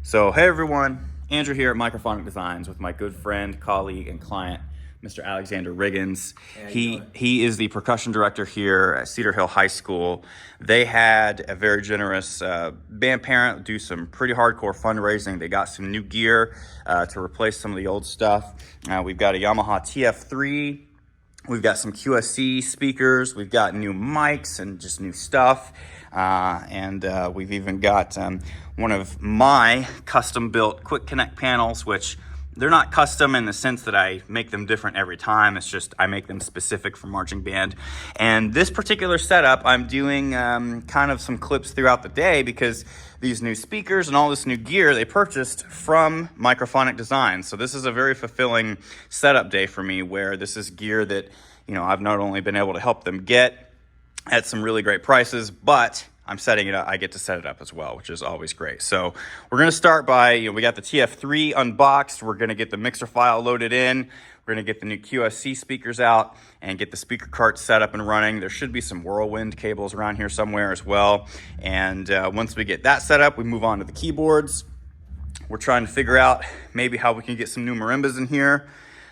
So, hey everyone, Andrew here at Microphonic Designs with my good friend, colleague, and client, Mr. Alexander Riggins. He is the percussion director here at Cedar Hill High School. They had a very generous band parent do some pretty hardcore fundraising. They got some new gear to replace some of the old stuff. We've got a Yamaha TF3. We've got some QSC speakers. We've got new mics and just new stuff. We've even got one of my custom-built quick connect panels, which they're not custom in the sense that I make them different every time. It's just I make them specific for marching band. And this particular setup, I'm doing kind of some clips throughout the day because these new speakers and all this new gear they purchased from Microphonic Designs. So this is a very fulfilling setup day for me, where this is gear that, you know, I've not only been able to help them get at some really great prices, but I'm setting it up. I get to set it up as well, which is always great. So we're going to start by, we got the TF3 unboxed. We're going to get the mixer file loaded in. We're going to get the new QSC speakers out and get the speaker cart set up and running. There should be some whirlwind cables around here somewhere as well. And once we get that set up, we move on to the keyboards. We're trying to figure out maybe how we can get some new marimbas in here.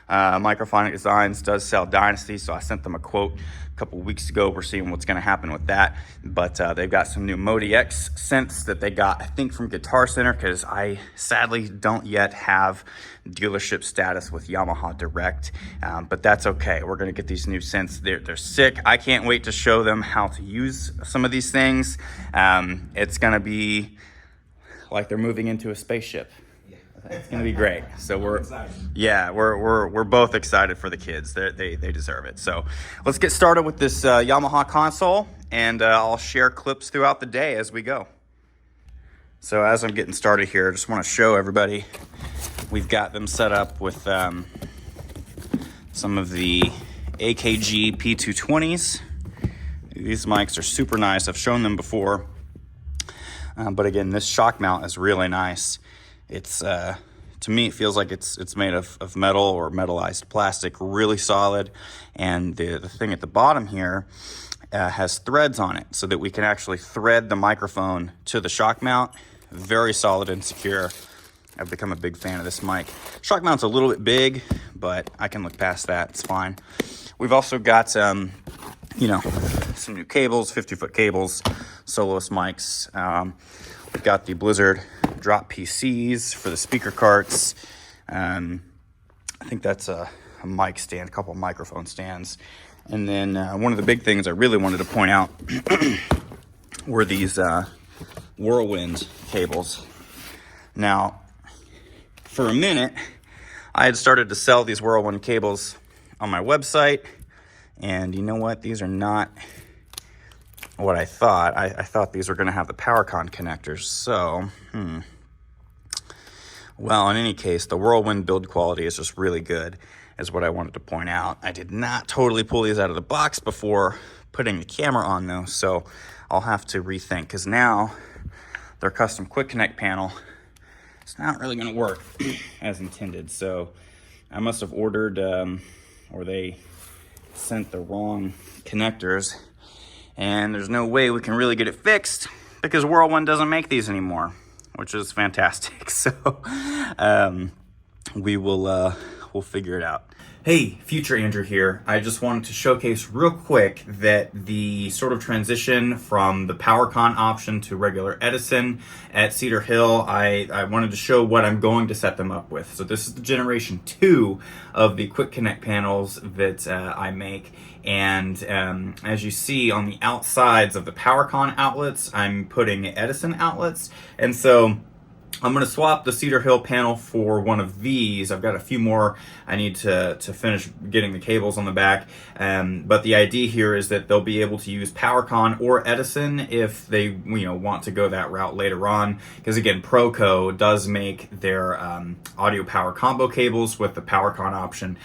Microphonic Designs does sell Dynasty, so I sent them a quote a couple weeks ago. We're seeing what's going to happen with that. But they've got some new Modi X synths that they got, I think, from Guitar Center, because I sadly don't yet have dealership status with Yamaha Direct. But that's okay. We're going to get these new synths. They're sick. I can't wait to show them how to use some of these things. It's going to be like they're moving into a spaceship. It's gonna be great. So we're both excited for the kids. They deserve it. So let's get started with this Yamaha Console, and I'll share clips throughout the day as we go. So as I'm getting started here, I just want to show everybody we've got them set up with some of the AKG P220s. These mics are super nice. I've shown them before, but again, this shock mount is really nice. It's to me, it feels like it's made of metal or metallized plastic, really solid. And the thing at the bottom here has threads on it so that we can actually thread the microphone to the shock mount. Very solid and secure. I've become a big fan of this mic. Shock mount's a little bit big, but I can look past that. It's fine. We've also got some new cables, 50-foot cables, soloist mics. We've got the Blizzard drop PCs for the speaker carts. I think that's a mic stand, a couple of microphone stands. And then one of the big things I really wanted to point out were these whirlwind cables. Now, for a minute, I had started to sell these whirlwind cables on my website. And you know what? These are not what I thought. I thought these were going to have the Powercon connectors. So, Well, in any case, the whirlwind build quality is just really good, is what I wanted to point out. I did not totally pull these out of the box before putting the camera on, though, so I'll have to rethink, because now their custom quick connect panel is not really going to work as intended. So I must have ordered, or they sent the wrong connectors, and there's no way we can really get it fixed because Whirlwind doesn't make these anymore, which is fantastic. So we'll figure it out. Hey, future Andrew here. I just wanted to showcase real quick that the sort of transition from the Powercon option to regular Edison at Cedar Hill, I wanted to show what I'm going to set them up with. So this is the generation 2 of the quick connect panels that I make. And as you see on the outsides of the Powercon outlets, I'm putting Edison outlets. And so I'm going to swap the Cedar Hill panel for one of these. I've got a few more I need to finish getting the cables on the back. But the idea here is that they'll be able to use Powercon or Edison if they want to go that route later on. Because again, Proco does make their audio power combo cables with the Powercon option.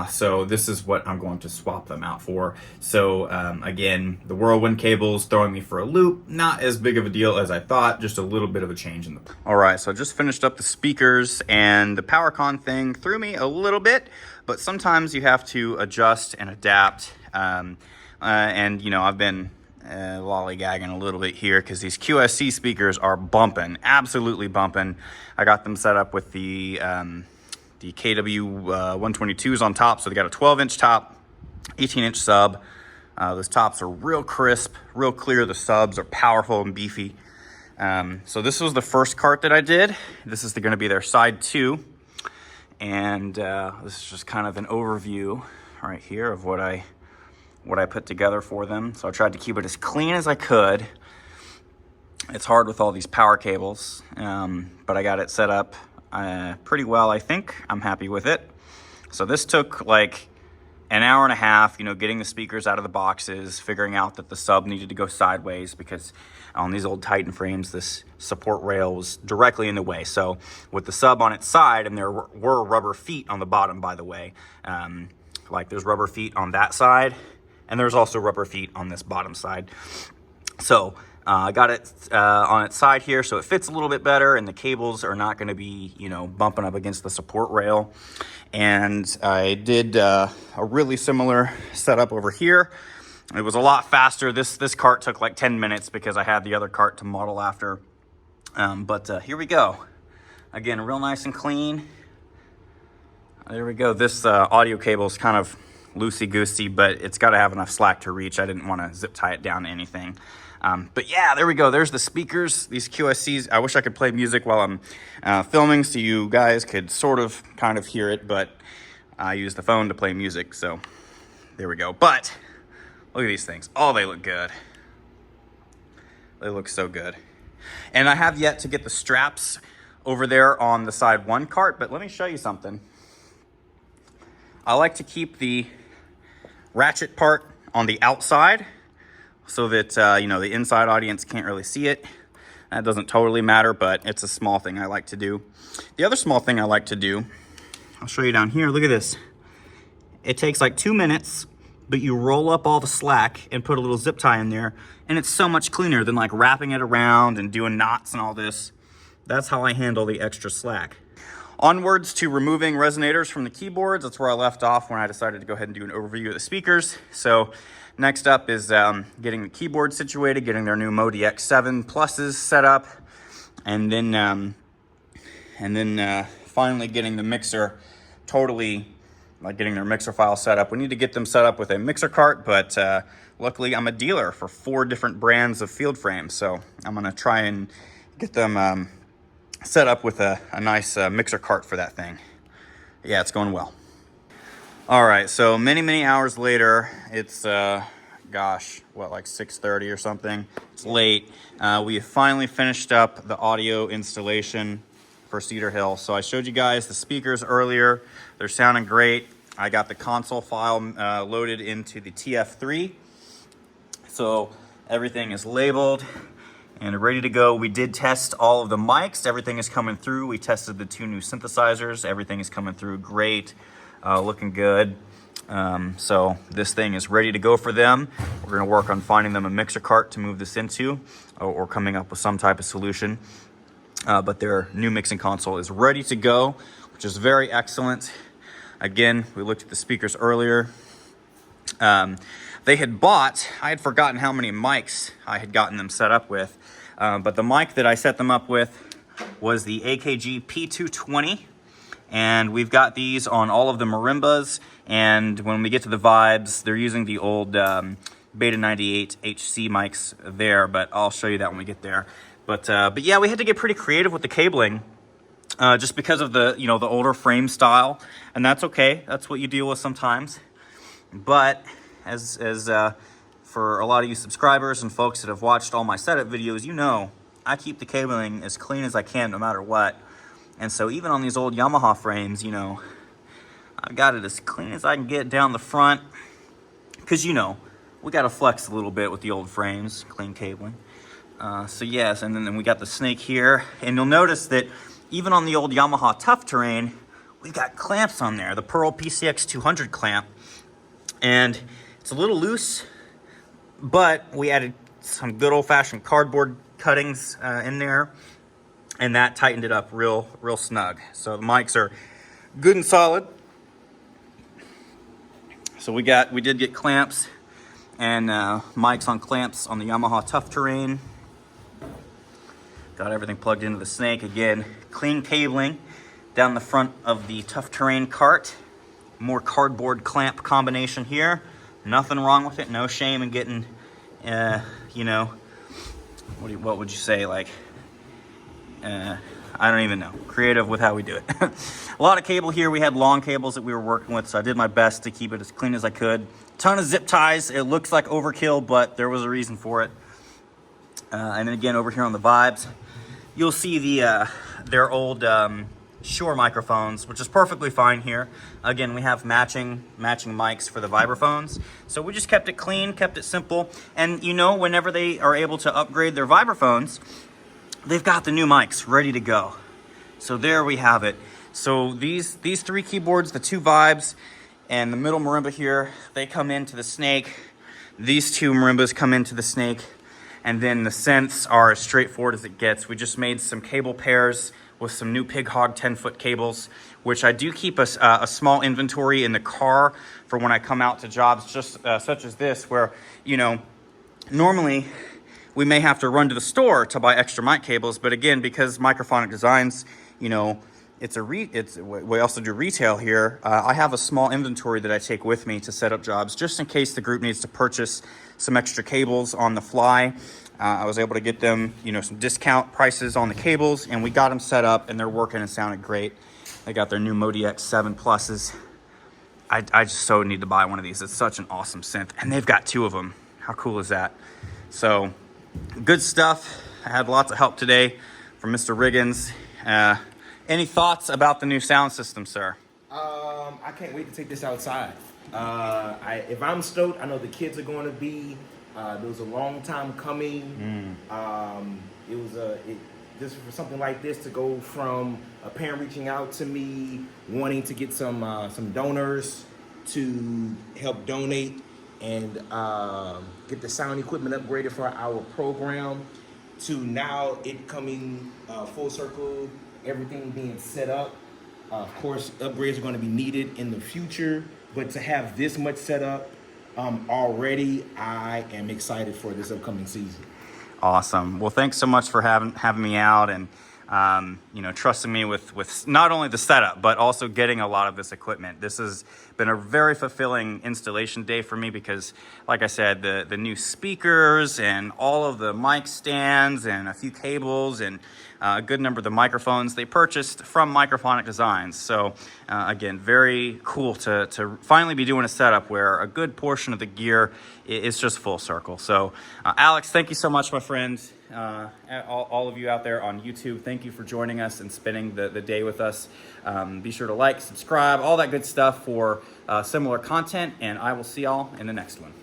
So this is what I'm going to swap them out for. So again, the Whirlwind cables throwing me for a loop. Not as big of a deal as I thought, just a little bit of a change in the... All right, so I just finished up the speakers, and the Powercon thing threw me a little bit, but sometimes you have to adjust and adapt. And I've been lollygagging a little bit here because these QSC speakers are bumping, absolutely bumping. I got them set up with the KW 122s on top, so they got a 12-inch top, 18-inch sub. Those tops are real crisp, real clear. The subs are powerful and beefy. So this was the first cart that I did. This is going to be their side 2. And this is just kind of an overview right here of what I put together for them. So I tried to keep it as clean as I could. It's hard with all these power cables, but I got it set up pretty well, I think. I'm happy with it. So this took like an hour and a half, getting the speakers out of the boxes, figuring out that the sub needed to go sideways because on these old Titan frames, this support rail was directly in the way. So with the sub on its side, and there were rubber feet on the bottom, by the way, like there's rubber feet on that side, and there's also rubber feet on this bottom side. So I got it on its side here, so it fits a little bit better, and the cables are not going to be, bumping up against the support rail. And I did a really similar setup over here. It was a lot faster. This cart took like 10 minutes because I had the other cart to model after. But here we go. Again, real nice and clean. There we go. This audio cable is kind of loosey-goosey, but it's got to have enough slack to reach. I didn't want to zip tie it down to anything. But yeah, there we go. There's the speakers, these QSCs. I wish I could play music while I'm filming so you guys could kind of hear it, but I use the phone to play music, so there we go. But look at these things. Oh, they look good. They look so good. And I have yet to get the straps over there on the side 1 cart, but let me show you something. I like to keep the ratchet part on the outside so that, the inside audience can't really see it. That doesn't totally matter, but it's a small thing I like to do. The other small thing I like to do, I'll show you down here. Look at this. It takes like 2 minutes, but you roll up all the slack and put a little zip tie in there, and it's so much cleaner than like wrapping it around and doing knots and all this. That's how I handle the extra slack. Onwards to removing resonators from the keyboards. That's where I left off when I decided to go ahead and do an overview of the speakers. So next up is getting the keyboard situated, getting their new MODX 7 pluses set up, and then finally getting the mixer totally, like getting their mixer file set up. We need to get them set up with a mixer cart, but luckily I'm a dealer for 4 different brands of field frames, so I'm gonna try and get them set up with a nice mixer cart for that thing. Yeah, it's going well. All right, so many hours later, it's gosh, what, like 6:30 or something? It's late. We have finally finished up the audio installation for Cedar Hill. So I showed you guys the speakers earlier. They're sounding great. I got the console file loaded into the TF3. So everything is labeled and ready to go. We did test all of the mics. Everything is coming through. We tested the 2 new synthesizers. Everything is coming through great, looking good. So this thing is ready to go for them. We're gonna work on finding them a mixer cart to move this into, or coming up with some type of solution. But their new mixing console is ready to go, which is very excellent. Again, we looked at the speakers earlier. They had bought, I had forgotten how many mics I had gotten them set up with, but the mic that I set them up with was the AKG P220, and we've got these on all of the marimbas, and when we get to the vibes, they're using the old Beta 98 HC mics there, but I'll show you that when we get there. But yeah, we had to get pretty creative with the cabling, just because of the, the older frame style, and that's okay. That's what you deal with sometimes. But as for a lot of you subscribers and folks that have watched all my setup videos, I keep the cabling as clean as I can no matter what. And so even on these old Yamaha frames, I've got it as clean as I can get down the front, because we got to flex a little bit with the old frames, clean cabling. So yes, and then we got the snake here, and you'll notice that even on the old Yamaha Tough Terrain, we've got clamps on there, the Pearl PCX 200 clamp, and it's a little loose, but we added some good old-fashioned cardboard cuttings in there, and that tightened it up real snug. So the mics are good and solid. So we did get clamps, and mics on clamps on the Yamaha Tough Terrain. Got everything plugged into the snake. Again, clean cabling down the front of the Tough Terrain cart. More cardboard clamp combination here. Nothing wrong with it. No shame in getting, you know, what would you say? Like, I don't even know. Creative with how we do it. A lot of cable here. We had long cables that we were working with, so I did my best to keep it as clean as I could. Ton of zip ties. It looks like overkill, but there was a reason for it. And then again, over here on the Vibes, you'll see their old Shure microphones, which is perfectly fine here. Again, we have matching mics for the vibraphones. So we just kept it clean, kept it simple. And you know, whenever they are able to upgrade their vibraphones, they've got the new mics ready to go. So there we have it. So these three keyboards, the two Vibes and the middle marimba here, they come into the snake. These two marimbas come into the snake. And then the synths are as straightforward as it gets. We just made some cable pairs with some new Pig Hog 10-foot cables, which I do keep a small inventory in the car for when I come out to jobs just such as this, where, you know, normally we may have to run to the store to buy extra mic cables, but again, because Microphonic Designs, you know, we also do retail here. I have a small inventory that I take with me to set up jobs, just in case the group needs to purchase some extra cables on the fly. I was able to get them, you know, some discount prices on the cables, and we got them set up, and they're working and sounded great. They got their new ModiX 7 Pluses. I just so need to buy one of these. It's such an awesome synth, and they've got two of them. How cool is that? So, good stuff. I had lots of help today from Mr. Riggins. Any thoughts about the new sound system, sir? I can't wait to take this outside. If I'm stoked, I know the kids are going to be. There was a long time coming. Just for something like this to go from a parent reaching out to me, wanting to get some donors to help donate and get the sound equipment upgraded for our program, to now it coming full circle, everything being set up. Of course, upgrades are going to be needed in the future, but to have this much set up already, I am excited for this upcoming season. Awesome. Well, thanks so much for having me out and you know, trusting me with not only the setup, but also getting a lot of this equipment. This has been a very fulfilling installation day for me because, like I said, the new speakers and all of the mic stands and a few cables and a good number of the microphones they purchased from Microphonic Designs. So again, very cool to finally be doing a setup where a good portion of the gear is just full circle. So Alex, thank you so much, my friend. All of you out there on YouTube, thank you for joining us and spending the day with us. Be sure to like, subscribe, all that good stuff for similar content, and I will see y'all in the next one.